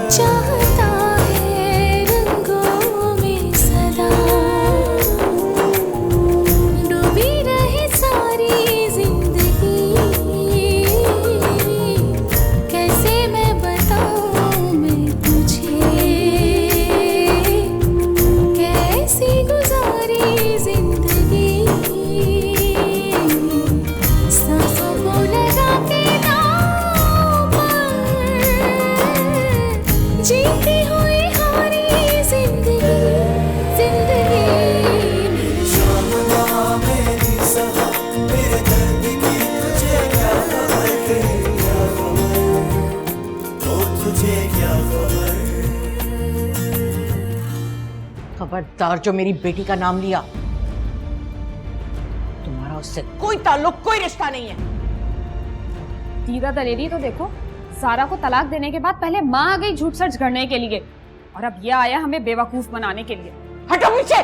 चाहता है रंगों में सदा डूबी रहे सारी जिंदगी। कैसे मैं बताऊं मैं तुझे कैसी गुजारी जिंदगी। सांसों को लगा के दाम पर जीती हुई हारी जिंदगी जिंदगी। खबरदार जो मेरी बेटी का नाम लिया, तुम्हारा उससे कोई ताल्लुक कोई रिश्ता नहीं है। दीदा दलेरी तो देखो, सारा को तलाक देने के बाद पहले माँ आ गई झूठ सच गढ़ने के लिए और अब ये आया हमें बेवकूफ बनाने के लिए। हटो पीछे।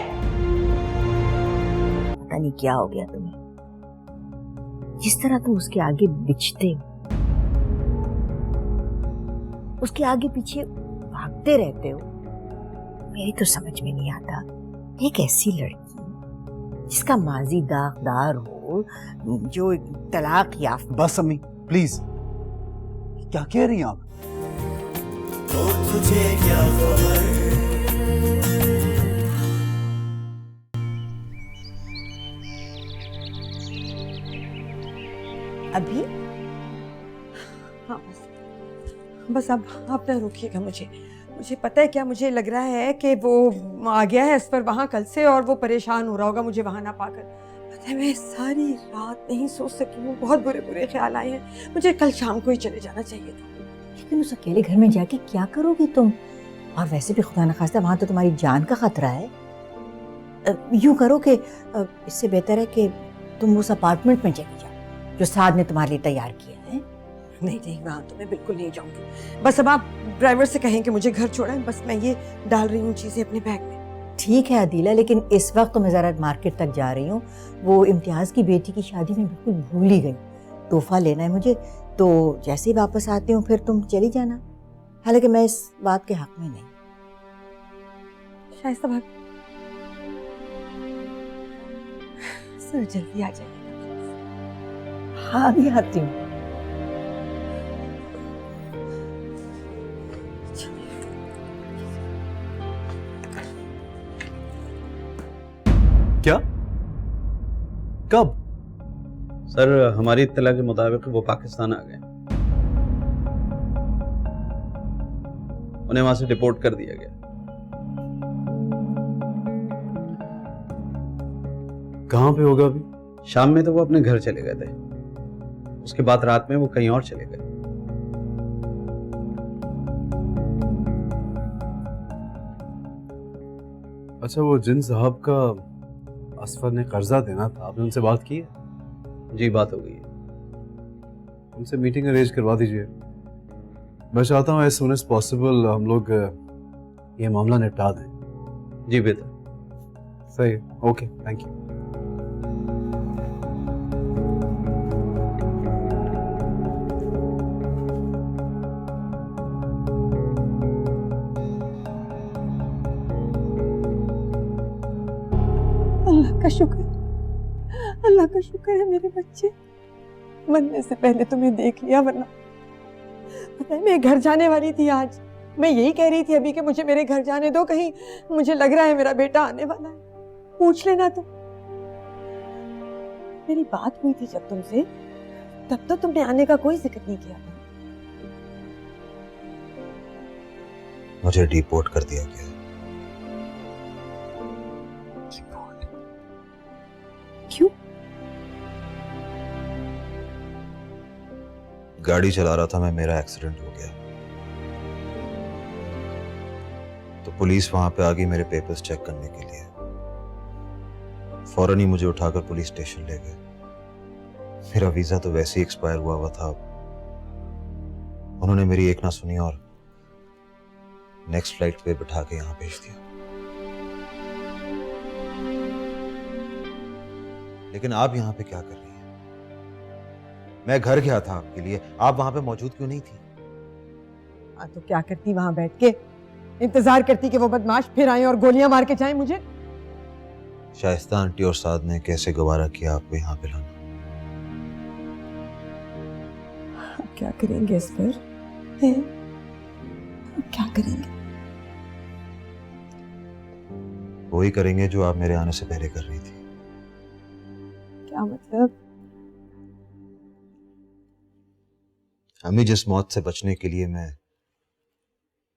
पता नहीं क्या हो गया तुम्हें, जिस तरह तुम उसके आगे बिछते हो, उसके आगे पीछे भागते रहते हो, मेरी तो समझ में नहीं आता। एक ऐसी लड़की जिसका माजी दागदार हो, जो तलाक याफ्ता। बस अम्मी प्लीज, क्या कह रही हैं आप? तुझे क्या खबर। अभी हाँ बस अब आप ना रोकिएगा मुझे पता है क्या, मुझे लग रहा है कि वो आ गया है इस पर वहाँ कल से और वो परेशान हो रहा होगा मुझे वहाँ ना पाकर। पता है मैं सारी रात नहीं सो सकी हूँ, बहुत बुरे बुरे ख्याल आए हैं। मुझे कल शाम को ही चले जाना चाहिए था। लेकिन उस अकेले घर में जाके क्या करोगी तुम? और वैसे भी खुदा न खास्ता वहाँ तो तुम्हारी जान का खतरा है। यूं करो कि इससे बेहतर है कि तुम उस अपार्टमेंट में चली जाओ जो साद ने तुम्हारे लिए तैयार किया है। नहीं वहाँ तो मैं बिल्कुल नहीं जाऊंगी। बस अब आप ड्राइवर से कहें कि मुझे घर छोड़ें, बस मैं ये डाल रही हूँ चीजें अपने बैग में। ठीक है अदीला, लेकिन इस वक्त तो मैं जरा मार्केट तक जा रही हूँ। वो इम्तियाज की बेटी की शादी में बिल्कुल भूल ही गई, तोहफा लेना है मुझे। तो जैसे ही वापस आती हूँ फिर तुम चली जाना, हालांकि मैं इस बात के हक में नहीं। शाइस्ता भाभी सर जल्दी आ जाइएगा। हाँ अभी आती हूँ। क्या? कब? सर हमारी इत्तला के मुताबिक वो पाकिस्तान आ गए, उन्हें वहां से डिपोर्ट कर दिया गया। कहाँ पे होगा अभी? शाम में तो वो अपने घर चले गए थे, उसके बाद रात में वो कहीं और चले गए। अच्छा, वो जिन साहब का असफर ने कर्जा देना था, आपने उनसे बात की है? जी बात हो गई है। उनसे मीटिंग अरेंज करवा दीजिए। मैं चाहता हूँ एज सून एज पॉसिबल हम लोग ये मामला निपटा दें। जी बेहतर। सही, ओके, थैंक यू। अल्लाह का शुक्र है मेरे बच्चे मरने से पहले तुम्हें देख लिया, वरना पता है मैं घर जाने वाली थी आज। मैं यही कह रही थी अभी कि मुझे मेरे घर जाने दो, कहीं मुझे लग रहा है मेरा बेटा आने वाला है, पूछ लेना तुम। मेरी बात हुई थी जब तुमसे, तब तो तुमने आने का कोई जिक्र नहीं किया था। मुझे डिपोर्ट कर दिया गया। क्यों? गाड़ी चला रहा था मैं, मेरा एक्सीडेंट हो गया तो पुलिस वहां पे आ गई मेरे पेपर्स चेक करने के लिए। फौरन ही मुझे उठाकर पुलिस स्टेशन ले गए। मेरा वीजा तो वैसे ही एक्सपायर हुआ था। उन्होंने मेरी एक ना सुनी और नेक्स्ट फ्लाइट पे बिठा के यहां भेज दिया। लेकिन आप यहां पे क्या कर रही हैं? मैं घर गया था आपके लिए, आप वहां पे मौजूद क्यों नहीं थी? हाँ तो क्या करती वहां बैठ के? इंतजार करती कि वो बदमाश फिर आए और गोलियां मार के जाएं मुझे? शाइस्ता आंटी और साद ने कैसे गवारा किया आपको यहाँ पे लाना? अब क्या करेंगे इस पर? हैं? अब क्या करेंगे? वही करेंगे जो आप मेरे आने से पहले कर रही थी। क्या मतलब? अम्मी, जिस मौत से बचने के लिए मैं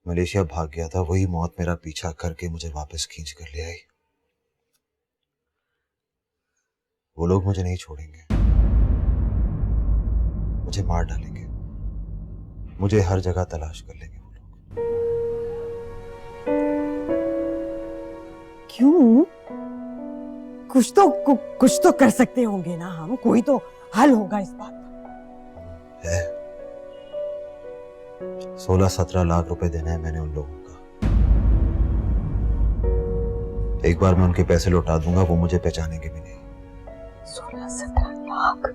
मलेशिया भाग गया था, वही मौत मेरा पीछा करके मुझे वापस खींच कर ले आई। वो लोग मुझे नहीं छोड़ेंगे, मुझे मार डालेंगे, मुझे हर जगह तलाश कर लेंगे वो लोग। क्यों? कुछ तो कर सकते होंगे ना हम, कोई तो हल होगा इस बात का। है 16-17 लाख रुपए देना है मैंने उन लोगों का। एक बार मैं उनके पैसे लौटा दूंगा, वो मुझे पहचानेंगे भी नहीं। 16-17 लाख?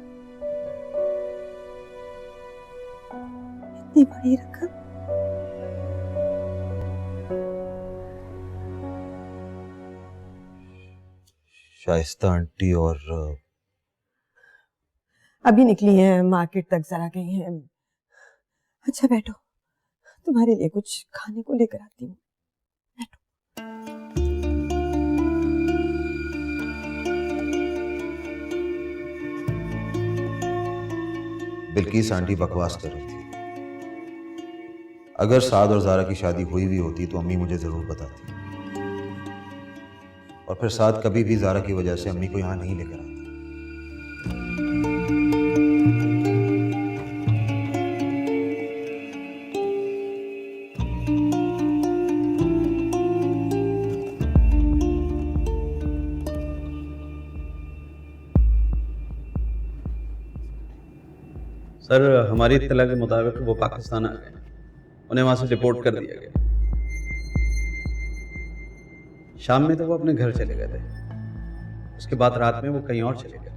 इतनी बड़ी रकम? शाइस्ता आंटी और अभी निकली हैं, मार्केट तक जरा गई हैं। अच्छा बैठो, तुम्हारे लिए कुछ खाने को लेकर आती हूँ। बिल्किस आंटी बकवास कर रही थी। अगर साद और जारा की शादी हुई भी होती तो अम्मी मुझे जरूर बताती, और फिर साद कभी भी जारा की वजह से अम्मी को यहाँ नहीं लेकर आता। सर, हमारी इत्तला के मुताबिक वो पाकिस्तान आ गए, उन्हें वहां से डिपोर्ट कर दिया गया। शाम में तो वो अपने घर चले गए थे, उसके बाद रात में वो कहीं और चले गए।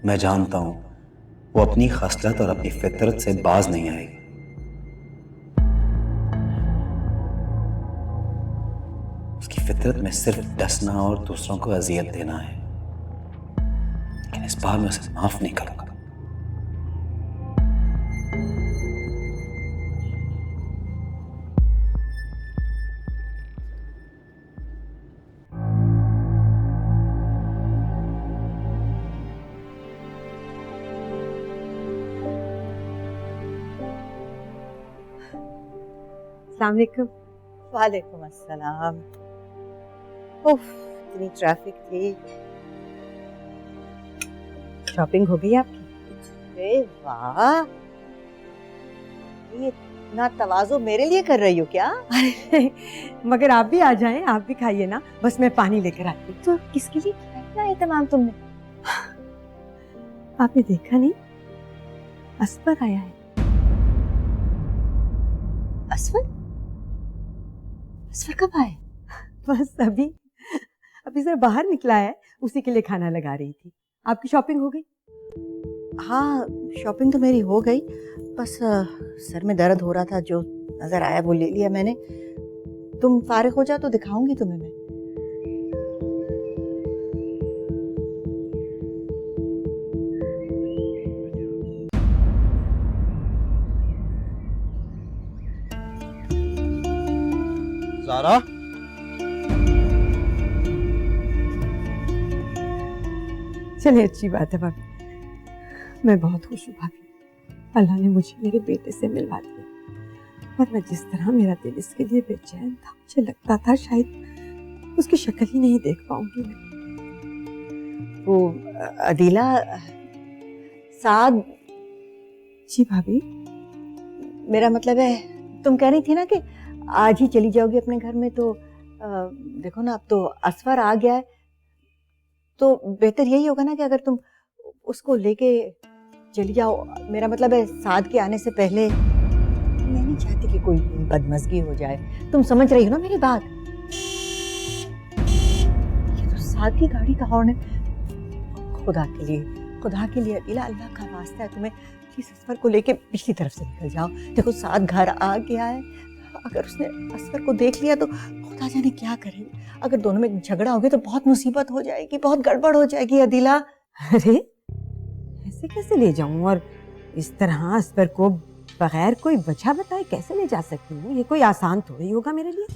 मैं जानता हूं वो अपनी खसलत और अपनी फितरत से बाज नहीं आएगी। उसकी फितरत में सिर्फ डसना और दूसरों को अजियत देना है, लेकिन इस बार मैं उसे माफ नहीं करूंगा। अस्सलाम वालेकुम। वालेकुम अस्सलाम। उफ, इतनी ट्रैफिक थी। शॉपिंग हो गई आपकी? अरे वाह, ये इतना तवाज़ो मेरे लिए कर रही हो क्या? अरे मगर आप भी आ जाएं, आप भी खाइए ना। बस मैं पानी लेकर आती हूँ। तो किसके लिए किया इतना एहतमाम तुमने? आपने देखा नहीं, असफर आया है। असफर? असफर कब आए? बस अभी सर बाहर निकला है, उसी के लिए खाना लगा रही थी। आपकी शॉपिंग हो गई? हाँ, शॉपिंग तो मेरी हो गई, बस सर में दर्द हो रहा था, जो नजर आया वो ले लिया मैंने। तुम फारिग हो जाओ तो दिखाऊंगी तुम्हें मैं। जारा, चलिए अच्छी बात है भाभी, मैं बहुत खुश हूँ भाभी। अल्लाह ने मुझे मेरे बेटे से मिलवा दिया, वरना जिस तरह मेरा दिल इसके लिए बेचैन था, मुझे लगता था शायद उसकी शक्ल ही नहीं देख पाऊंगी मैं। वो अदीला, साद। जी भाभी। मेरा मतलब है, तुम कह रही थी ना कि आज ही चली जाओगी अपने घर में, तो देखो ना, अब तो असफर आ गया है, तो बेहतर यही होगा ना कि अगर तुम उसको लेके चली जाओ। मेरा मतलब है, साद के आने से पहले। मैं नहीं चाहती कि कोई बदमज़गी हो जाए, तुम समझ रही हो ना मेरी बात? साथ की गाड़ी का हॉर्न है। खुदा के लिए अदीला, अल्लाह का वास्ता है, तुम्हें प्लीज असफर को लेके पिछली तरफ से निकल जाओ। देखो साथ घर आ गया है, अगर उसने असफर को देख लिया तो खुदा जाने क्या करेगी। अगर दोनों में झगड़ा हो गया तो बहुत मुसीबत हो जाएगी, बहुत गड़बड़ हो जाएगी अदीला। अरे ऐसे कैसे ले जाऊं, और इस तरह असफर को बगैर कोई वजह बताए कैसे ले जा सकती हूँ? ये कोई आसान थोड़ी होगा मेरे लिए।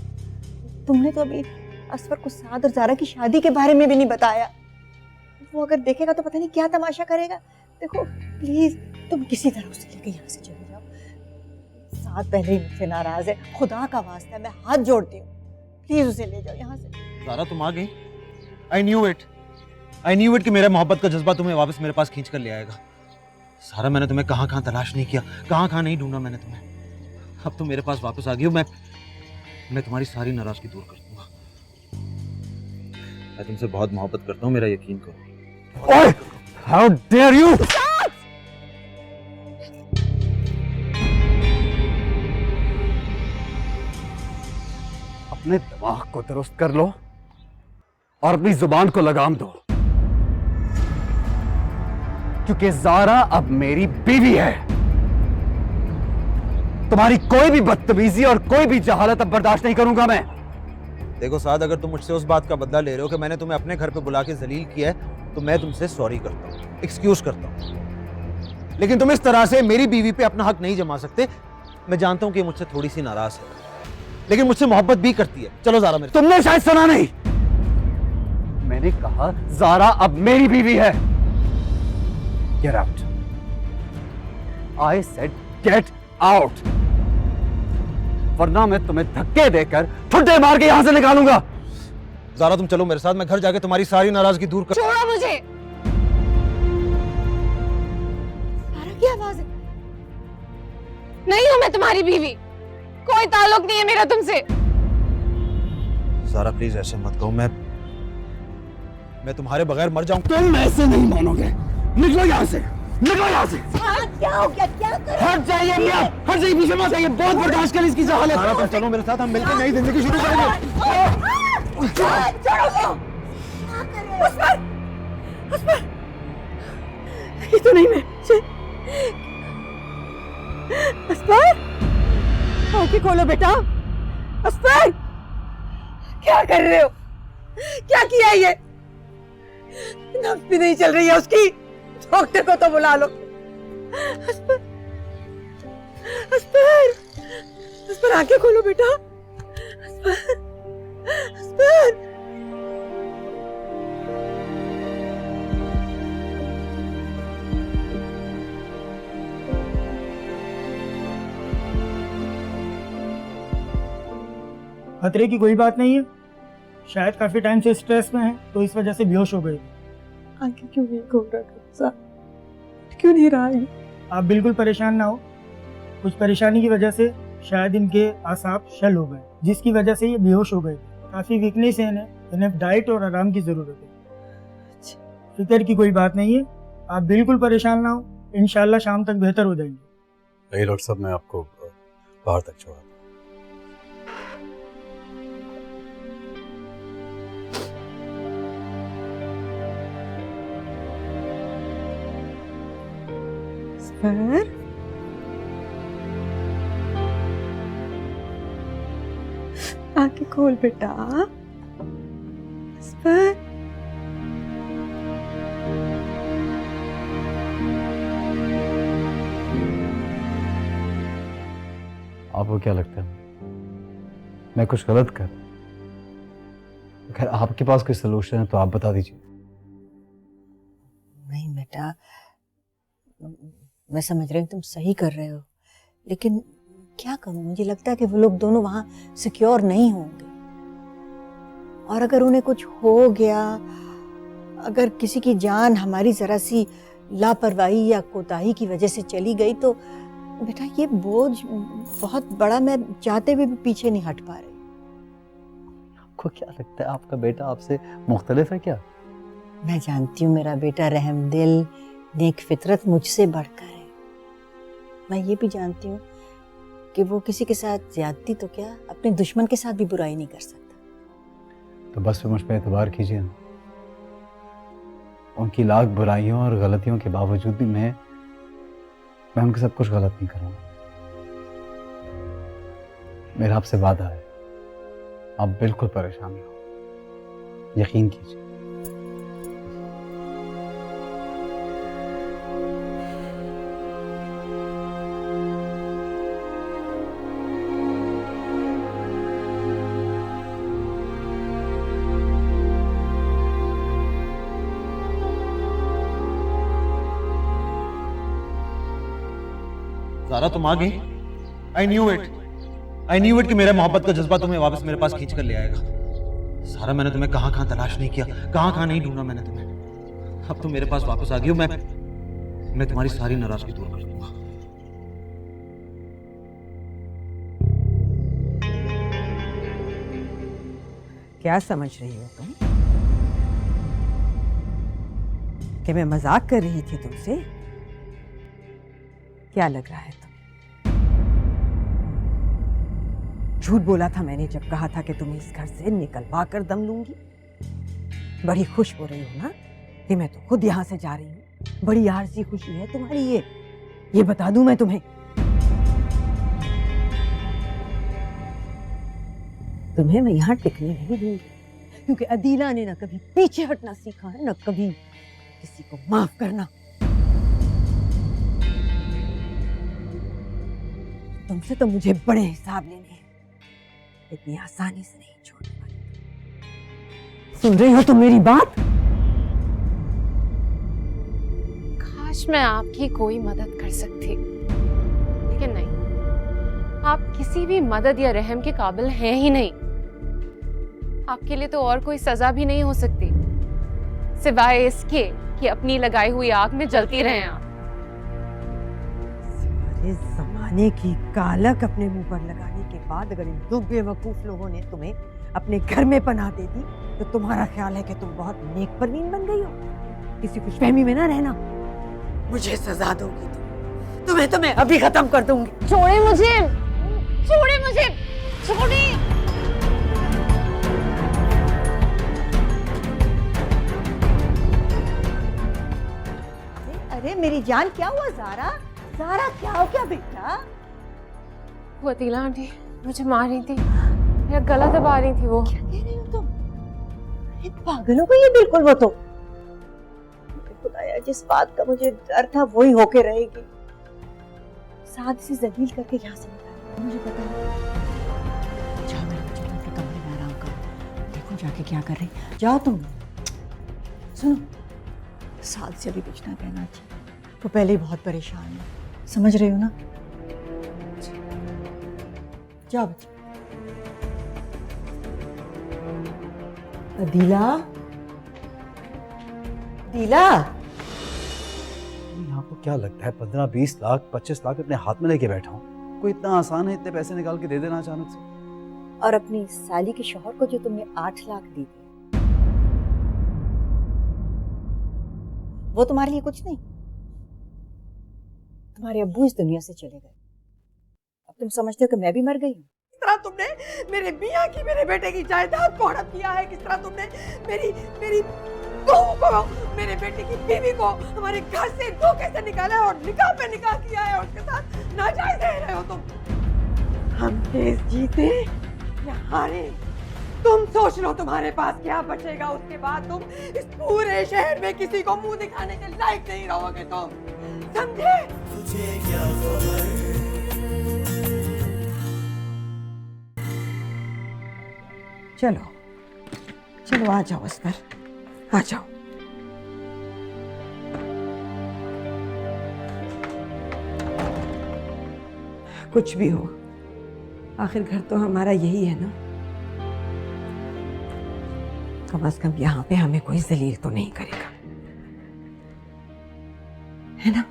तुमने तो अभी असफर को साद और जारा की शादी के बारे में भी नहीं बताया। वो अगर देखेगा तो पता नहीं क्या तमाशा करेगा। देखो प्लीज तुम किसी तरह उसे लेकर यहाँ से चले जाओ। साद पहले ही मुझसे नाराज है, खुदा का वास्ता है, मैं हाथ जोड़ती हूँ, प्लीज उसे ले जाओ यहाँ से। ज़ारा तुम आ गई। आई न्यू इट कि मेरा मोहब्बत का जज्बा तुम्हें वापस मेरे पास खींच कर ले आएगा। सारा मैंने तुम्हें कहाँ कहाँ तलाश नहीं किया, कहाँ कहाँ नहीं ढूंढा मैंने तुम्हें। अब तुम मेरे पास वापस आ गई हो। मैं तुम्हारी सारी नाराजगी दूर कर दूंगा। मैं तुमसे बहुत मोहब्बत करता हूँ, मेरा यकीन करो। ओए, how dare you! अपने दिमाग को दुरुस्त कर लो और अपनी जुबान को लगाम दो, क्योंकि ज़ारा अब मेरी बीवी है। तुम्हारी कोई भी बदतमीजी और कोई भी जहालत अब बर्दाश्त नहीं करूंगा मैं। देखो साद, अगर तुम मुझसे उस बात का बदला ले रहे हो कि मैंने तुम्हें अपने घर पे बुला के जलील किया है, तो मैं तुमसे सॉरी करता हूँ, एक्सक्यूज करता हूँ। लेकिन तुम इस तरह से मेरी बीवी पे अपना हक नहीं जमा सकते। मैं जानता हूँ कि मुझसे थोड़ी सी नाराज है, लेकिन मुझसे मोहब्बत भी करती है। चलो ज़ारा मेरे। तुमने शायद सुना नहीं, मैंने कहा ज़ारा अब मेरी बीवी है। Get out. I said get out. वरना मैं तुम्हें धक्के देकर ठुड्डे मार के यहां से निकालूंगा। ज़ारा तुम चलो मेरे साथ, मैं घर जाके तुम्हारी सारी नाराजगी दूर कर। छोड़ो मुझे। ज़ारा की आवाज है। नहीं हूँ मैं तुम्हारी बीवी, कोई ताल्लुक नहीं है मेरा तुमसे। ज़ारा प्लीज ऐसे मत कहो, मैं तुम्हारे बगैर मर जाऊं। तुम ऐसे नहीं मानोगे। निकलो यहाँ से, निकलो यहाँ से। क्या हो गया, क्या कर रहे हो? हट जाइए मियां, हट जाइए, पीछे मत आइए, बहुत बर्दाश्त कर इसकी हालत। ज़ारा तुम चलो मेरे साथ, हम मिलकर नई जिंदगी शुरू करेंगे। ये तो नहीं मैं। असफर, आंखें खोलो बेटा। असफर, क्या कर रहे हो? क्या किया ये? नब्ज भी नहीं चल रही है उसकी, डॉक्टर को तो बुला लो। असफर, असफर, असफर आंखें खोलो बेटा। असफर, असफर। खतरे की कोई बात नहीं है, शायद काफी टाइम से स्ट्रेस में है तो इस वजह से बेहोश हो गए। आंखें क्यों नहीं खोल रहा? क्यों नहीं रहा है? आप बिल्कुल परेशान ना हो, कुछ परेशानी की वजह से शायद इनके आसाब शल हो गए, जिसकी वजह से ये बेहोश हो गए। काफी वीकनेस है इन्हें डाइट और आराम की जरूरत है। फिक्र की कोई बात नहीं है, आप बिल्कुल परेशान ना हो, इंशाल्लाह शाम तक बेहतर हो जाएंगे। नहीं डॉक्टर साहब, मैं आपको बाहर तक छोड़ा। असफर, आंखें खोल बेटा। असफर, आपको क्या लगता है मैं कुछ गलत कर? अगर आपके पास कोई सलूशन है तो आप बता दीजिए। नहीं बेटा, मैं समझ रही हूँ तुम सही कर रहे हो, लेकिन क्या करूँ, मुझे लगता है कि वो लोग दोनों वहां सिक्योर नहीं होंगे। और अगर उन्हें कुछ हो गया, अगर किसी की जान हमारी जरा सी लापरवाही या कोताही की वजह से चली गई तो बेटा ये बोझ बहुत बड़ा, मैं चाहते हुए भी पीछे नहीं हट पा रही। आपको क्या लगता है आपका बेटा आपसे मुख्तलिफ है क्या? मैं जानती हूँ मेरा बेटा रहमदिल, नेक फितरत मुझसे बढ़कर है। मैं ये भी जानती हूँ कि वो किसी के साथ ज्यादती तो क्या, अपने दुश्मन के साथ भी बुराई नहीं कर सकता। तो बस फिर मुझ पर एतबार कीजिए ना। उनकी लाख बुराइयों और गलतियों के बावजूद भी मैं उनके साथ कुछ गलत नहीं करूंगा। मेरा आपसे वादा है, आप बिल्कुल परेशान ना हो, यकीन कीजिए। ज़ारा तुम आ गई। आई न्यू इट कि मेरा मोहब्बत का जज्बा तुम्हें वापस मेरे पास खींच कर ले आएगा। सारा मैंने तुम्हें कहां कहां तलाश नहीं किया, कहां कहां नहीं ढूंढा मैंने तुम्हें। अब तुम मेरे पास वापस आ गई हो। मैं तुम्हारी सारी नाराजगी दूर कर दूंगा। क्या समझ रही हो तुम कि मैं मजाक कर रही थी तुमसे? क्या लग रहा है तुम्हें? झूठ बोला था मैंने जब कहा था कि तुम्हें इस घर से निकलवा कर दम लूंगी। बड़ी खुश हो रही हो ना कि मैं तो खुद यहां से जा रही हूँ। बड़ी आरज़ी खुशी है तुम्हारी ये बता दूं मैं तुम्हें। तुम्हें मैं यहाँ टिकने नहीं दूंगी, क्योंकि अदीला ने ना कभी पीछे हटना सीखा है, ना कभी किसी को माफ करना। तुमसे तो मुझे बड़े हिसाब लेने हैं, इतनी आसानी से नहीं छोड़ने वाली। सुन रही हो तुम मेरी बात? काश मैं आपकी कोई मदद कर सकती, लेकिन नहीं। आप किसी भी मदद या रहम के काबिल हैं ही नहीं। आपके लिए तो और कोई सजा भी नहीं हो सकती सिवाय इसके कि अपनी लगाई हुई आग में जलती रहें आप। सारे जमाने की कालक अपने मुंह पर लगाने के बाद अगर इन दो बेवकूफ लोगों ने तुम्हें अपने घर में पनाह दे दी तो तुम्हारा ख्याल है कि तुम बहुत नेक परवीन बन गई हो? किसी खुशफहमी में ना रहना। मुझे सजा दोगी तुम्हें तो मैं अभी खत्म कर दूंगी। छोड़े मुझे, छोड़े मुझे, छोड़े। अरे मेरी जान, क्या हुआ ज़ारा? ज़ारा क्या हो गया बेटा? वो अतीला आंटी मुझे मार रही थी, मेरा गला दबा रही थी वो। क्या कह रही हो तुम? अरे पागल हो गई है बिल्कुल वो तो। खुदाया, जिस बात का मुझे डर था वही होके रहेगी। साथ से जलील करके यहाँ से निकाल, मुझे पता नहीं। जाओ मेरे बच्चे, तुम अपने कमरे में आराम करो, देखो जाके क्या कर रही। जाओ तुम। सुनो, साथ से भी कुछ ना कहना चाहिए, वो पहले ही बहुत परेशान है, समझ रही हो ना? जाओ बच्चे। अदीला, अदीला, आपको क्या लगता है 15, 20 लाख, 25 लाख अपने हाथ में लेके बैठा हूँ? कोई इतना आसान है इतने पैसे निकाल के दे देना अचानक से? और अपनी साली के शौहर को जो तुमने 8 लाख दी थी, वो तुम्हारे लिए कुछ नहीं। तुम्हारे अब्बू इस दुनिया से चले गए, अब तुम समझते हो कि मैं भी मर गई हूँ। किस तरह तुमने मेरे मियाँ की, मेरे बेटे की जायदाद को हड़प किया है? किस तरह तुमने मेरी बहू को, मेरे बेटे की बीवी को हमारे घर से धोखे से निकाला है और निकाह पे निकाह किया है और उसके साथ नाजायज रह रहे हो तुम। हम केस जीते या हारे, तुम सोच लो तुम्हारे पास क्या बचेगा। उसके बाद तुम इस पूरे शहर में किसी को मुंह दिखाने के लायक नहीं रहोगे तुम, समझे? तुझे क्या खबर? चलो चलो, आ जाओ इस पर, आ जाओ। कुछ भी हो, आखिर घर तो हमारा यही है ना। कम से कम यहाँ पे हमें कोई जलील तो नहीं करेगा, है ना?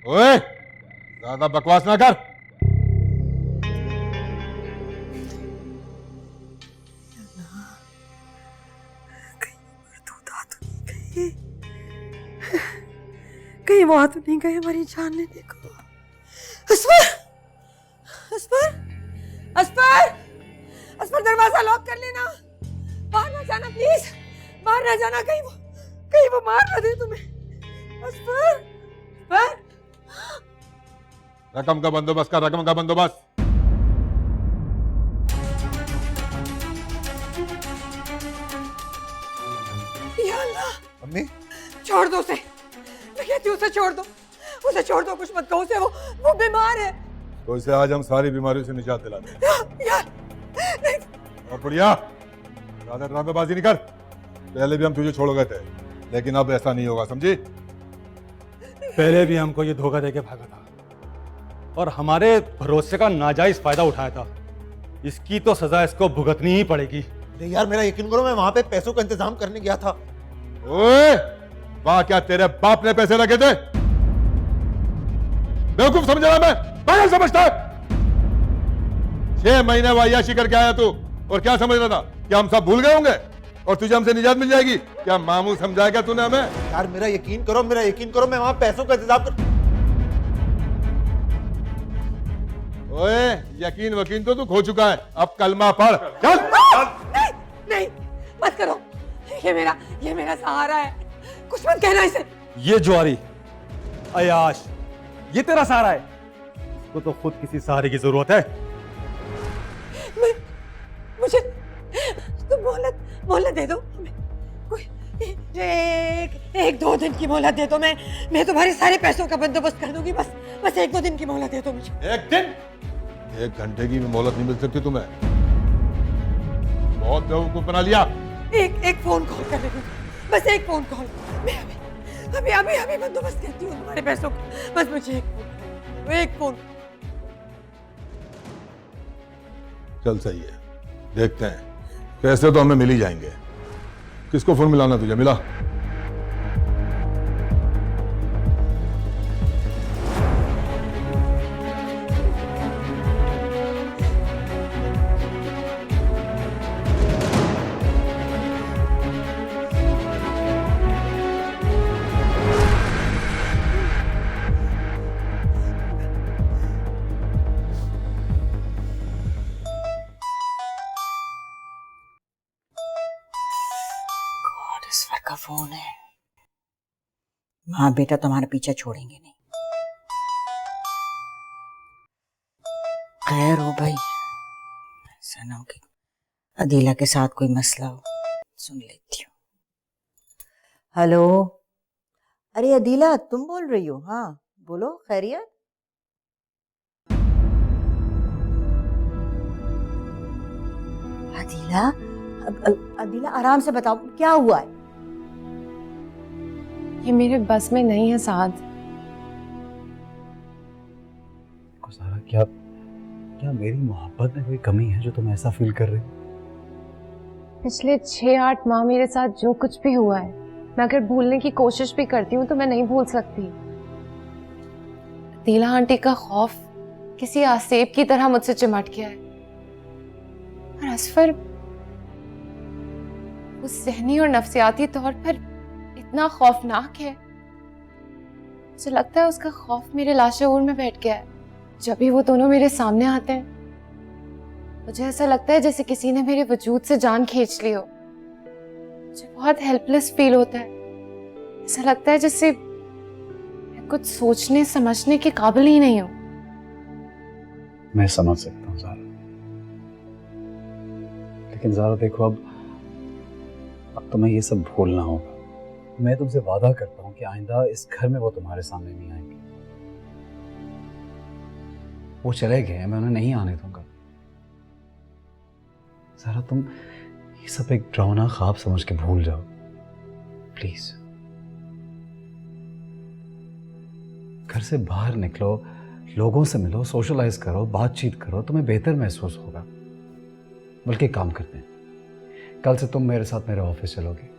ओए, ज्यादा बकवास ना कर। कहीं वो हाथ नहीं गए हमारी जान लेने को। अस्पर, अस्पर, अस्पर, अस्पर, दरवाजा लॉक कर लेना, बाहर ना जाना प्लीज, बाहर ना जाना, कहीं वो मार ना दे तुम्हें। अस्पर, अस्पर, रकम का बंदोबस्त कर, रकम का बंदोबस्त। या अल्लाह, अम्मी छोड़ दो उसे, मैं कहती हूँ उसे छोड़ दो, उसे छोड़ दो, कुछ मत कहो उसे, वो बीमार है। तो इसे आज हम सारी बीमारियों से निजात दिलाते हैं। यार, और बढ़िया, ज्यादा ड्रामेबाजी नहीं कर। पहले भी हम तुझे छोड़ गए थे, लेकिन अब ऐसा नहीं होगा, समझी? पहले भी हमको ये धोखा देके भागा था और हमारे भरोसे का नाजायज फायदा उठाया था। इसकी तो सजा इसको भुगतनी ही पड़ेगी। अरे यार मेरा यकीन करो, मैं वहां पे पैसों का इंतजाम करने गया था। ओए, वाह, क्या तेरे बाप ने पैसे लगे थे? बेवकूफ समझ रहा मैं, पागल समझता है? 6 महीने वायाशी करके आया तू, और क्या समझ रहा था कि हम सब भूल गए होंगे और तुझे हमसे निजात मिल जाएगी? क्या मामू समझाएगा तूने हमें? यार मेरा यकीन करो, मेरा यकीन करो, मैं वहां पैसों का इंतजाम कर। ओए, यकीन वकीन तो तू खो चुका है, अब कलमा पढ़, चल। नहीं, नहीं, मत करो, ये मेरा सहारा है, कुछ मत कहना इसे। ये जुआरी, अयाश, ये तेरा सहारा है? तो खुद किसी सहारे की जरूरत है। मुझे तुम मोहलत दे दो, कोई एक 2 दिन की मोहलत दे दो, मैं तुम्हारे सारे पैसों का बंदोबस्त कर दूंगी, बस 1-2 दिन की मोहलत दे दो मुझे। 1 दिन? 1 घंटे की भी मोहलत नहीं मिल सकती तुम्हें। बहुत बेवकूफ बना लिया। एक फोन कॉल कर देना, बस एक फोन कॉल। मैं अभी बंदोबस्त करती हूँ तुम्हारे पैसों का, बस मुझे एक फोन। चल सही है, देखते हैं, पैसे तो हमें मिल ही जाएंगे। किसको फोन मिलाना तुझे? मिला? ईश्वर का फोन है। माँ बेटा तुम्हारा पीछा छोड़ेंगे नहीं। खैर हो भाई, ऐसा ना हो कि अदीला के साथ कोई मसला हो। सुन लेती हूँ। हेलो, अरे अदीला तुम बोल रही हो? हाँ बोलो, खैरियत? अदीला, अदीला आराम से बताओ क्या हुआ है? ये मेरे बस में नहीं है साद। सारा, क्या मेरी मोहब्बत में कोई कमी है जो तुम ऐसा फील कर रही हो? पिछले 6-8 माह मेरे साथ जो कुछ भी हुआ है, मैं अगर भूलने की कोशिश भी करती हूँ तो मैं नहीं भूल सकती। अदीला आंटी का खौफ किसी आसेब की तरह मुझसे चिमट गया है, और असफर उस ज़हनी और नफ्सियाती तौर पर इतना खौफनाक है, मुझे लगता है उसका खौफ मेरे लाशऊर में बैठ गया है। जब भी वो दोनों मेरे सामने आते हैं, मुझे ऐसा लगता है जैसे किसी ने मेरे वजूद से जान खींच ली हो। मुझे बहुत हेल्पलेस फील होता है, ऐसा लगता है जैसे मैं कुछ सोचने समझने के काबिल ही नहीं हूँ। मैं समझ सकता हूँ ज़ारा, लेकिन ज़ारा देखो, अब तुम्हें ये सब भूलना होगा। मैं तुमसे वादा करता हूँ कि आइंदा इस घर में वो तुम्हारे सामने नहीं आएंगे। वो चले गए, मैं उन्हें नहीं आने दूंगा। ज़ारा, तुम ये सब एक डरावना ख्वाब समझ के भूल जाओ प्लीज। घर से बाहर निकलो, लोगों से मिलो, सोशलाइज करो, बातचीत करो, तुम्हें बेहतर महसूस होगा। बल्कि काम करते हैं, कल से तुम मेरे साथ मेरे ऑफिस चलोगे।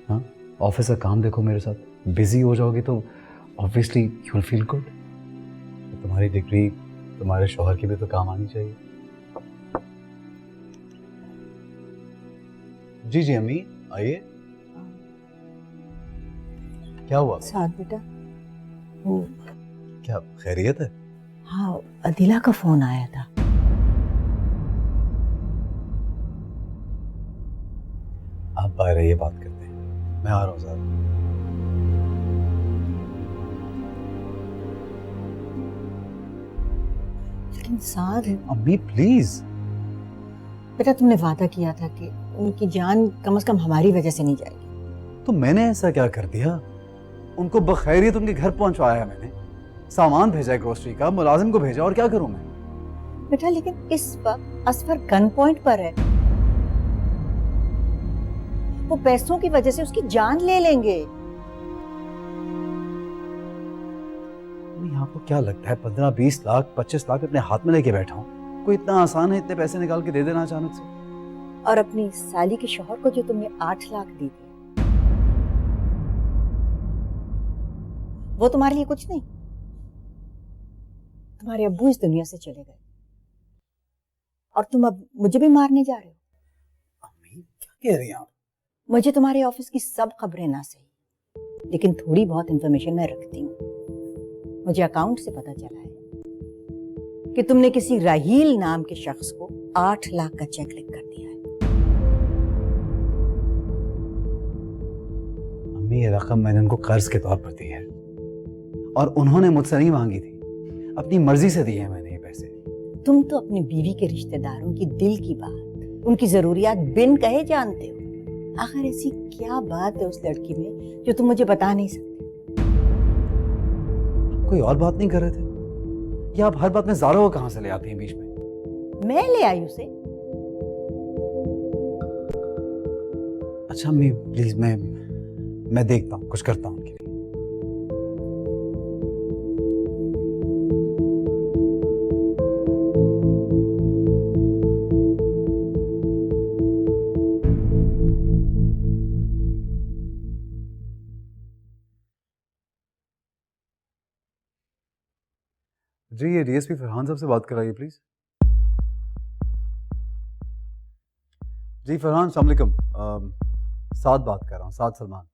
हाँ, ऑफिस का काम देखो मेरे साथ, बिजी हो जाओगी तो obviously you will feel good. तुम्हारी डिग्री तुम्हारे शौहर की भी तो काम आनी चाहिए। जी जी अम्मी आइए। क्या हुआ? साथ बेटा, वो क्या खैरियत है? हाँ, अदिला का फोन आया था। आप बाहर रहिए, बात करते हैं। मैं आ रहा हूँ साहब। लेकिन साथ अम्मी प्लीज। बेटा, तुमने वादा किया था कि उनकी जान कम से कम हमारी वजह से नहीं जाएगी। तो मैंने ऐसा क्या कर दिया? उनको बखैरियत उनके घर पहुंचवाया मैंने, सामान भेजा है ग्रोसरी का, मुलाजिम को भेजा, और क्या करूं मैं? बेटा, लेकिन इस वक्त असफर गन पॉइंट पर है। वो पैसों की वजह से उसकी जान ले लेंगे। आपको क्या लगता है 15-20 लाख 25 लाख अपने हाथ में लेके बैठा हूँ? कोई इतना आसान है इतने पैसे निकाल के दे देना अचानक से? और अपनी साली के शौहर को जो तुमने 8 लाख दी थी, वो तुम्हारे लिए कुछ नहीं? तुम्हारे अब्बू इस दुनिया से चले गए और तुम अब मुझे भी मारने जा रहे हो। अम्मी क्या कह रही हैं आप? मुझे तुम्हारे ऑफिस की सब खबरें ना सही, लेकिन थोड़ी बहुत इंफॉर्मेशन मैं रखती हूँ। मुझे अकाउंट से पता चला है कि तुमने किसी राहील नाम के शख्स को 8 लाख का चेक लिख कर दिया है। अम्मी ये रकम मैंने उनको कर्ज के तौर पर दी है और उन्होंने मुझसे नहीं मांगी थी, अपनी मर्जी से दिए हैं मैंने ये पैसे। तुम तो अपनी बीवी के रिश्तेदारों की दिल की बात, उनकी जरूरियात बिन कहे जानते हो। आखिर ऐसी क्या बात है उस लड़की में जो तुम मुझे बता नहीं सकते? कोई और बात नहीं कर रहे थे? या आप हर बात में ज़ारा को कहां से ले आती हैं बीच में? मैं ले आई उसे। अच्छा अम्मी प्लीज, मैं देखता हूँ, कुछ करता हूँ उनके लिए। जी ये डीएसपी फरहान साहब से बात कराइए प्लीज। जी फरहान, अस्सलाम वालेकुम। साथ बात कर रहा हूँ, साथ सलमान।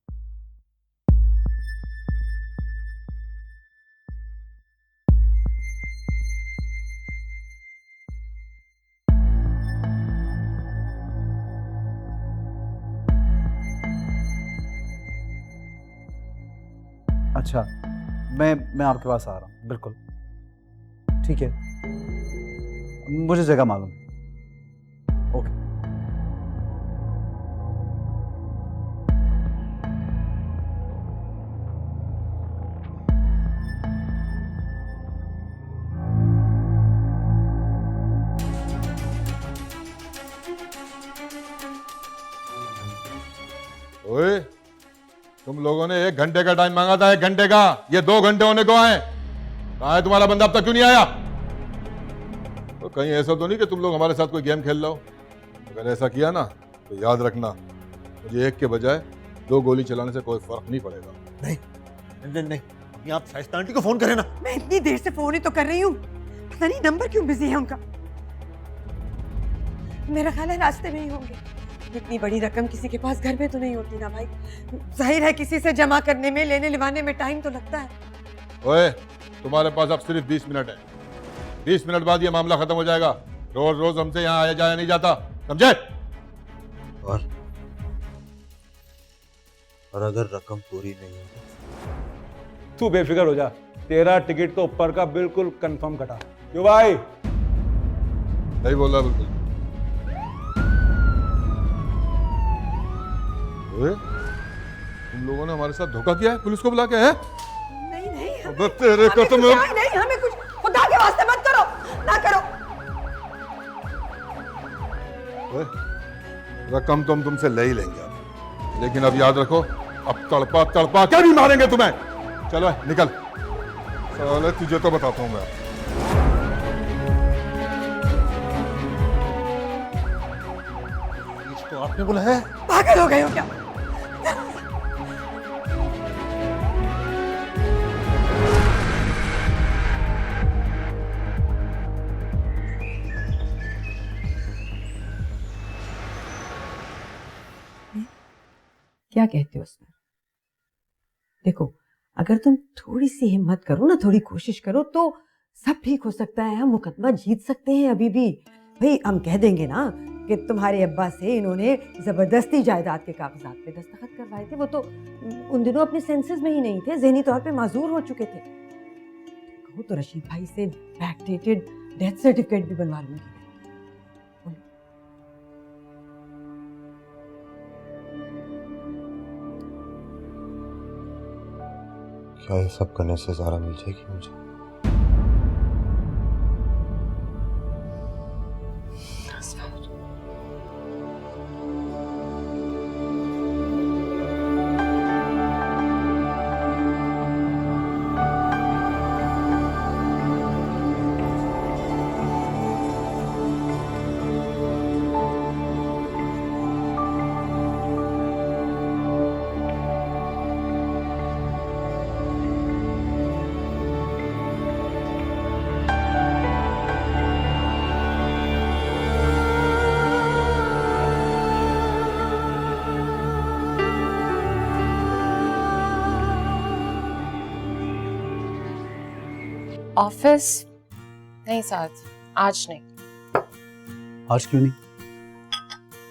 अच्छा मैं आपके पास आ रहा हूँ, बिल्कुल ठीक है, मुझे जगह मालूम है। ओके। ओए, तुम लोगों ने 1 घंटे का टाइम मांगा था, 1 घंटे का, ये 2 घंटे होने को आए। कहाँ है तुम्हारा बंदा? अब तक क्यों नहीं आया? तो कहीं ऐसा तो नहीं कि तुम लोग हमारे साथ कोई गेम खेल रहे हो? अगर ऐसा किया ना तो याद रखना, मुझे 1 के बजाय 2 गोली चलाने से कोई फर्क नहीं पड़ेगा। नहीं नहीं नहीं, ये आप शाइस्ता आंटी को फोन करें ना। मैं इतनी देर से फोन ही तो कर रही हूँ, पता नहीं नंबर क्यों बिजी है उनका। मेरा ख्याल है रास्ते में ही होंगे। इतनी बड़ी रकम किसी के पास घर में तो नहीं होती ना भाई। जाहिर है किसी से जमा करने में, लेने लिवाने में टाइम तो लगता है। ओए, तुम्हारे पास अब सिर्फ 20 मिनट है। 20 मिनट बाद ये मामला खत्म हो जाएगा। रोज रोज हमसे यहाँ आया जाया नहीं जाता, समझे? और अगर रकम पूरी नहीं होगी? तू बेफिक्र हो जा, तेरा टिकट तो ऊपर का बिल्कुल कंफर्म कटा। क्यों भाई? सही बोला बिल्कुल। ओए, तुम लोगों ने हमारे साथ धोखा किया है, पुलिस को बुला के? है नहीं नहीं, अबे तेरे कसम। नहीं, हमें कुछ, खुदा के वास्ते मत करो, ना करो। ओए, रकम तो हम तुमसे ले ही लेंगे, लेकिन अब याद रखो, अब तड़पा तड़पा क्या नहीं मारेंगे तुम्हें। चलो निकल, साले तुझे तो बताता हूँ मैं। इसको आपने बुलाया? पागल हो गए हो क्या? क्या कहते हो उसमें? देखो, अगर तुम थोड़ी सी हिम्मत करो ना, थोड़ी कोशिश करो तो सब ठीक हो सकता है। हम मुकदमा जीत सकते हैं अभी भी। भाई हम कह देंगे ना कि तुम्हारे अब्बा से इन्होंने जबरदस्ती जायदाद के कागजात पे दस्तखत करवाए थे। वो तो उन दिनों अपने सेंसेस में ही नहीं थे, ज़हनी तौर पे माजूर हो चुके थे। कहो तो रशीद भाई से बैकडेटेड डेथ सर्टिफिकेट भी बनवा लूंगी। क्या ये सब करने से ज़ारा मिल जाएगी मुझे? ऑफिस नहीं साथ, आज नहीं। आज क्यों नहीं?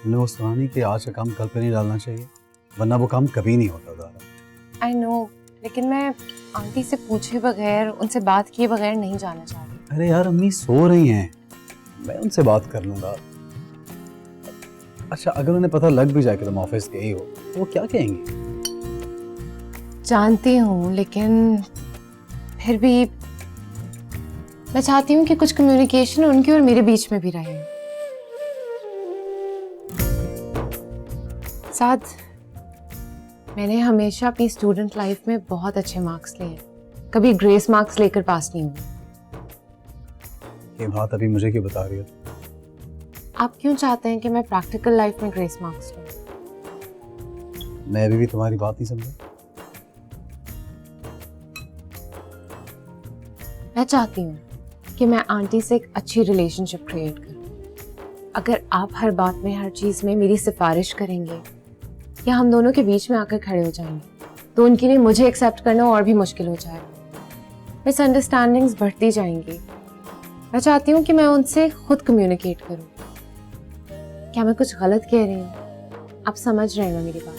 हमने वो सुना नहीं कि आज का काम कल पे नहीं डालना चाहिए, वरना वो काम कभी नहीं होता ज़ारा। आई नो, लेकिन मैं आंटी से पूछे बगैर, उनसे बात किए बगैर नहीं जाना चाहती। अरे यार, अम्मी सो रही हैं, मैं उनसे बात कर लूँगा। अच्छा, अगर उन्हें पता लग भी जाए कि तुम ऑफिस गई हो तो वो क्या कहेंगे? जानती हूँ, लेकिन फिर भी मैं चाहती हूँ कि कुछ कम्युनिकेशन उनके और मेरे बीच में भी रहे। साथ मैंने हमेशा अपनी स्टूडेंट लाइफ में बहुत अच्छे मार्क्स लिए हैं, कभी ग्रेस मार्क्स लेकर पास नहीं हुई। ये बात अभी मुझे क्यों बता रही हो? आप क्यों चाहते हैं कि मैं प्रैक्टिकल लाइफ में ग्रेस मार्क्स लूं? मैं अभी भी तुम्हारी बात नहीं समझा। मैं चाहती हूँ कि मैं आंटी से एक अच्छी रिलेशनशिप क्रिएट करूँ। अगर आप हर बात में, हर चीज़ में मेरी सिफारिश करेंगे या हम दोनों के बीच में आकर खड़े हो जाएंगे, तो उनके लिए मुझे एक्सेप्ट करना और भी मुश्किल हो जाएगा। मिसअंडरस्टैंडिंग्स बढ़ती जाएंगी। मैं चाहती हूँ कि मैं उनसे खुद कम्युनिकेट करूँ। क्या मैं कुछ गलत कह रही हूँ? आप समझ रहे हैं ना मेरी बात?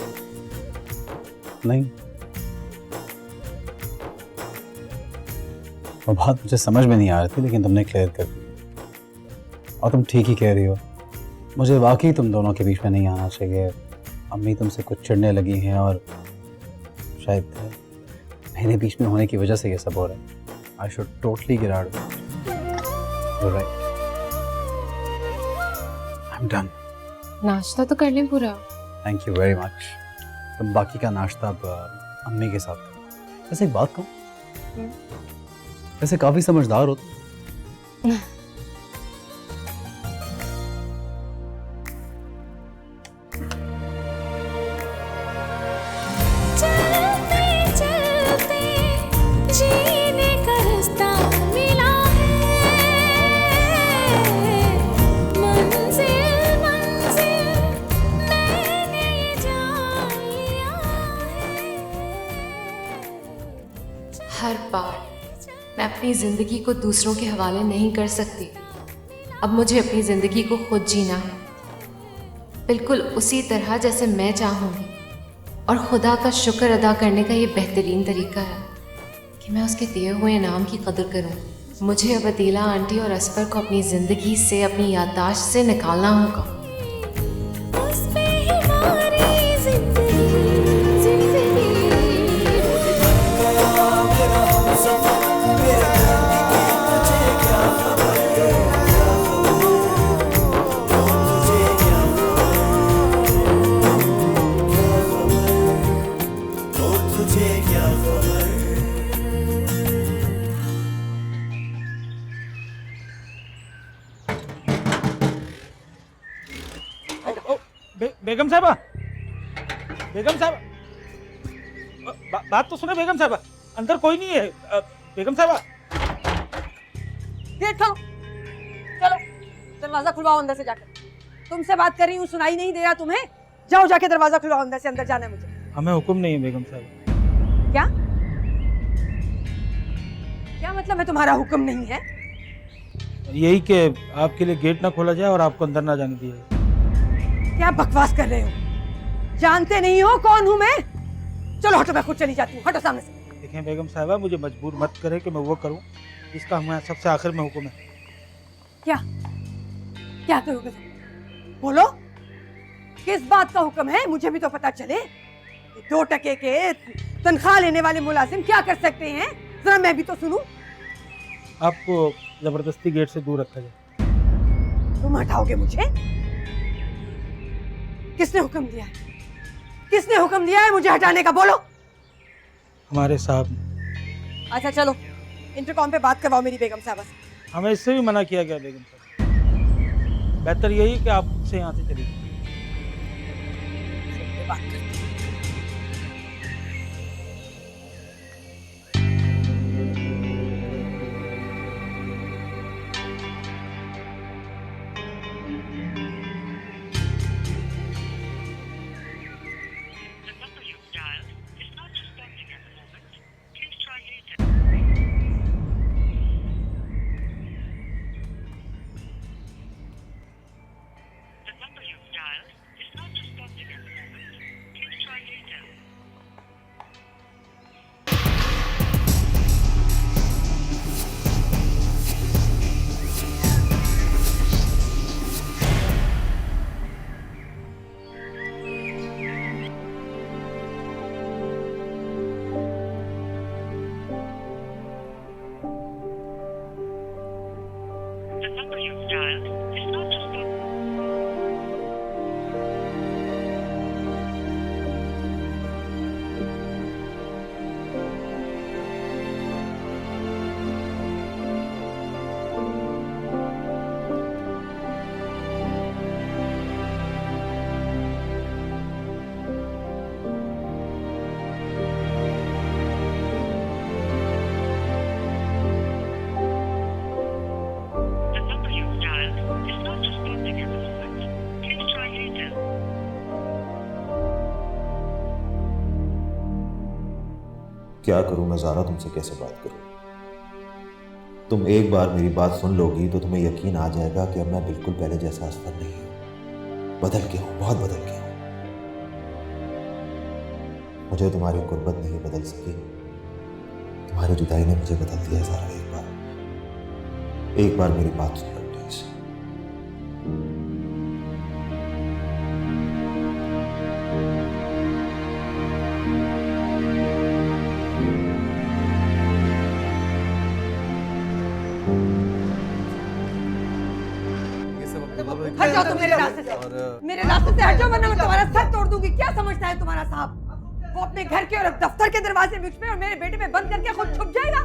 नहीं, वो बात मुझे समझ में नहीं आ रही थी, लेकिन तुमने क्लियर कर दी। और तुम ठीक ही कह रही हो, मुझे वाकई तुम दोनों के बीच में नहीं आना चाहिए। अम्मी तुमसे कुछ चिढ़ने लगी हैं और शायद मेरे बीच में होने की वजह से ये सब हो रहा है। I should totally get out. You right, I am done. नाश्ता तो कर लें पूरा। Thank you very much. तुम बाकी का नाश्ता अब अम्मी के साथ करो। वैसे एक बात कहूँ, वैसे काफी समझदार हो तुम। चलते चलते जीने का रास्ता मिला है, मंजिल मंजिल मैंने ये जान लिया है। हर बार मैं अपनी जिंदगी को दूसरों के हवाले नहीं कर सकती। अब मुझे अपनी जिंदगी को खुद जीना है, बिल्कुल उसी तरह जैसे मैं चाहूँगी। और खुदा का शुक्र अदा करने का ये बेहतरीन तरीका है कि मैं उसके दिए हुए इनाम की कदर करूँ। मुझे अब अदीला आंटी और असफर को अपनी ज़िंदगी से, अपनी याददाश्त से निकालना होगा। उस पे हमारी जिंदगी जिंदगी बेगम साहबा, बेगम साहबा, बात तो सुने बेगम साहबा, अंदर कोई नहीं है। बेगम साहबा, देखो, चलो दरवाजा खुलवाओ अंदर से जाकर। तुमसे बात कर रही हूँ, सुनाई नहीं दे रहा तुम्हें? जाओ जाके दरवाजा खुलाओ, अंदर से अंदर जाना है मुझे। हमें हुक्म नहीं है बेगम साहब। क्या क्या मतलब है तुम्हारा हुक्म नहीं है? यही कि आपके लिए गेट ना खोला जाए और आपको अंदर ना जाने दिया जाए। क्या बकवास कर रहे हो? जानते नहीं हो कौन हूं मैं? चलो हटो, मैं खुद चली जाती हूँ, हटो सामने से। देखें बेगम साहबा, मुझे मजबूर मत करें कि मैं वो करूं इसका हमें सबसे आखिर में हुक्म है। क्या क्या करोगे तुम? बोलो, किस बात का हुक्म है? मुझे भी तो पता चले। 2 टके के तनख्वाह लेने वाले मुलाजिम क्या कर सकते हैं, जरा मैं भी तो सुनूं। आपको जबरदस्ती गेट से दूर रखा जाए। तुम हटाओगे मुझे? किसने हुक्म दिया है? किसने हुक्म दिया है मुझे हटाने का? बोलो। हमारे साहब ने। अच्छा चलो, इंटरकॉम पे बात करवाओ मेरी बेगम साहबा से। हमें इससे भी मना किया गया बेगम साहब। बेहतर यही कि आप से यहाँ से चली जाए। बात करते हैं। क्या करूं मैं ज़ारा, तुमसे कैसे बात करूं? तुम एक बार मेरी बात सुन लोगी तो तुम्हें यकीन आ जाएगा कि अब मैं बिल्कुल पहले जैसा असफर नहीं हूं। बदल के हूं, बहुत बदल के हूं। मुझे तुम्हारी गुर्बत नहीं बदल सकी, तुम्हारी जुदाई ने मुझे बदल दिया ज़ारा। एक बार मेरी बात सुन लो प्लीज। हट जाओ तुम मेरे रास्ते से। मेरे रास्ते से हट जाओ वरना मैं तुम्हारा सर तोड़ दूंगी। क्या समझता है तुम्हारा साहब? वो अपने घर के और दफ्तर के दरवाजे मुझ पे और मेरे बेटे पे बंद करके खुद छुप जाएगा।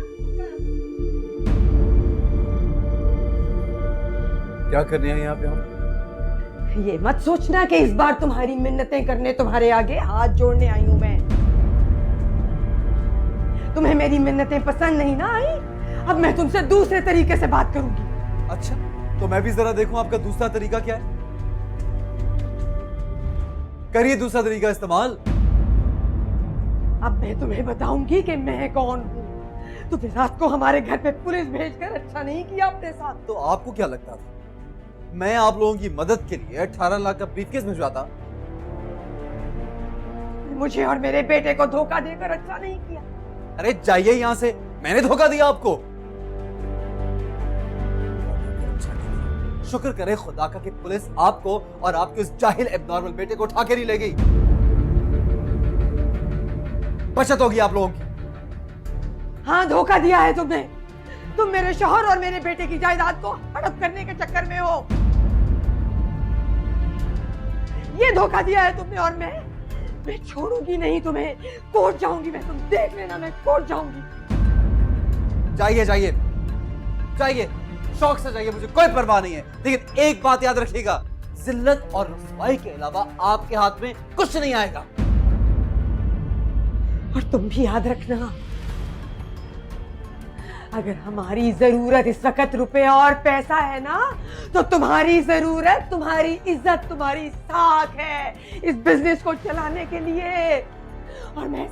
क्या करने हैं यहाँ पे हम? ये मत सोचना कि इस बार तुम्हारी मिन्नतें करने तुम्हारे आगे हाथ जोड़ने आई हूं मैं। तुम्हें मेरी मिन्नतें पसंद नहीं ना आई, अब मैं तुमसे दूसरे तरीके से बात करूंगी। अच्छा, तो मैं भी जरा देखूं आपका दूसरा तरीका क्या है। करिए दूसरा तरीका इस्तेमाल। अब मैं तुम्हें बताऊंगी कि मैं कौन हूँ। तुमने रात को हमारे घर पे पुलिस भेजकर अच्छा नहीं किया अपने साथ। तो आपको क्या लगता था मैं आप लोगों की मदद के लिए 18 लाख का ब्रीफकेस भिजवाता? मुझे और मेरे बेटे को धोखा देकर अच्छा नहीं किया। अरे जाइए यहाँ से, मैंने धोखा दिया आपको। शुक्र करे खुदा का कि पुलिस आपको और आपके उस जाहिल एबनॉर्मल बेटे को उठा के नहीं ले गई। बचत होगी आप लोगों की। हाँ, धोखा दिया है तुमने। तुम मेरे शौहर और मेरे बेटे की जायदाद को हड़प करने के चक्कर में हो। ये धोखा दिया है तुमने और मैं छोड़ूंगी नहीं तुम्हें। कोर्ट जाऊंगी मैं, तुम देख लेना, मैं कोर्ट जाऊंगी। जाइए जाइए जाइए, शौक से जाइए, मुझे कोई परवाह नहीं है। लेकिन एक बात याद रखिएगा, जिल्लत और रुसवाई के अलावा आपके हाथ में कुछ नहीं आएगा। और तुम भी याद रखना, अगर हमारी जरूरत इस वक्त रुपए और पैसा है ना, तो तुम्हारी जरूरत तुम्हारी इज्जत, तुम्हारी साख है इस बिजनेस को चलाने के लिए। और मैं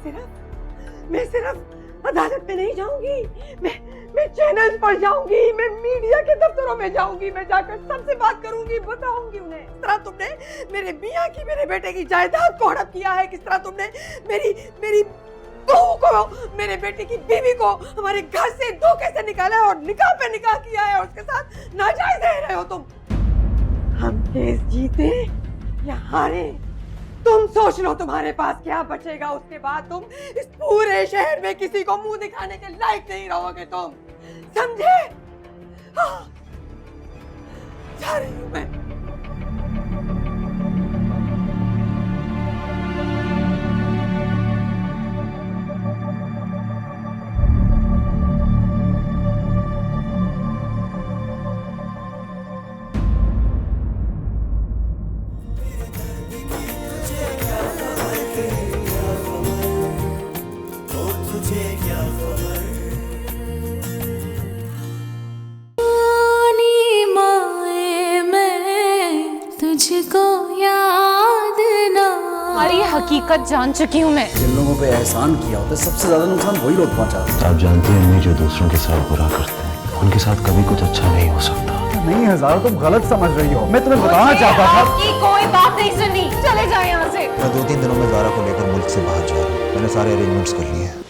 सिर्फ अदालत में नहीं जाऊंगी, मैं चैनल पर जाऊंगी, मैं मीडिया के दफ्तरों में जाऊंगी, मैं जाकर सबसे बात करूंगी, बताऊंगी उन्हें किस तरह तुमने मेरे मियाँ की, मेरे बेटे की जायदाद को हड़प किया है, किस तरह तुमने मेरी बहू को, मेरे बेटे की बीवी को हमारे घर से धोखे से निकाला है और निकाह पे निकाह किया है और उसके साथ नाजायज रह रहे हो तुम। हम केस जीते या हारे, तुम सोच लो तुम्हारे पास क्या बचेगा। उसके बाद तुम इस पूरे शहर में किसी को मुंह दिखाने के लायक नहीं रहोगे तुम, समझे? हाँ, जा रही हूं मैं। तुझको याद ना। हमारी हकीकत जान चुकी हूँ मैं। जिन लोगों पे एहसान किया होता है सबसे ज्यादा नुकसान वही लोग पहुंचाते हैं। आप जानती हैं अम्मी, जो दूसरों के साथ बुरा करते हैं उनके साथ कभी कुछ अच्छा नहीं हो सकता। नहीं हज़ारा, तुम गलत समझ रही हो। मैं तुम्हें बताना चाहता था। आपकी कोई बात नहीं सुनी, चले जाए यहाँ से। मैं 2-3 दिनों में ज़ारा को लेकर मुल्क से बाहर जा रहा हूँ। मैंने सारे अरेंजमेंट्स कर लिए हैं।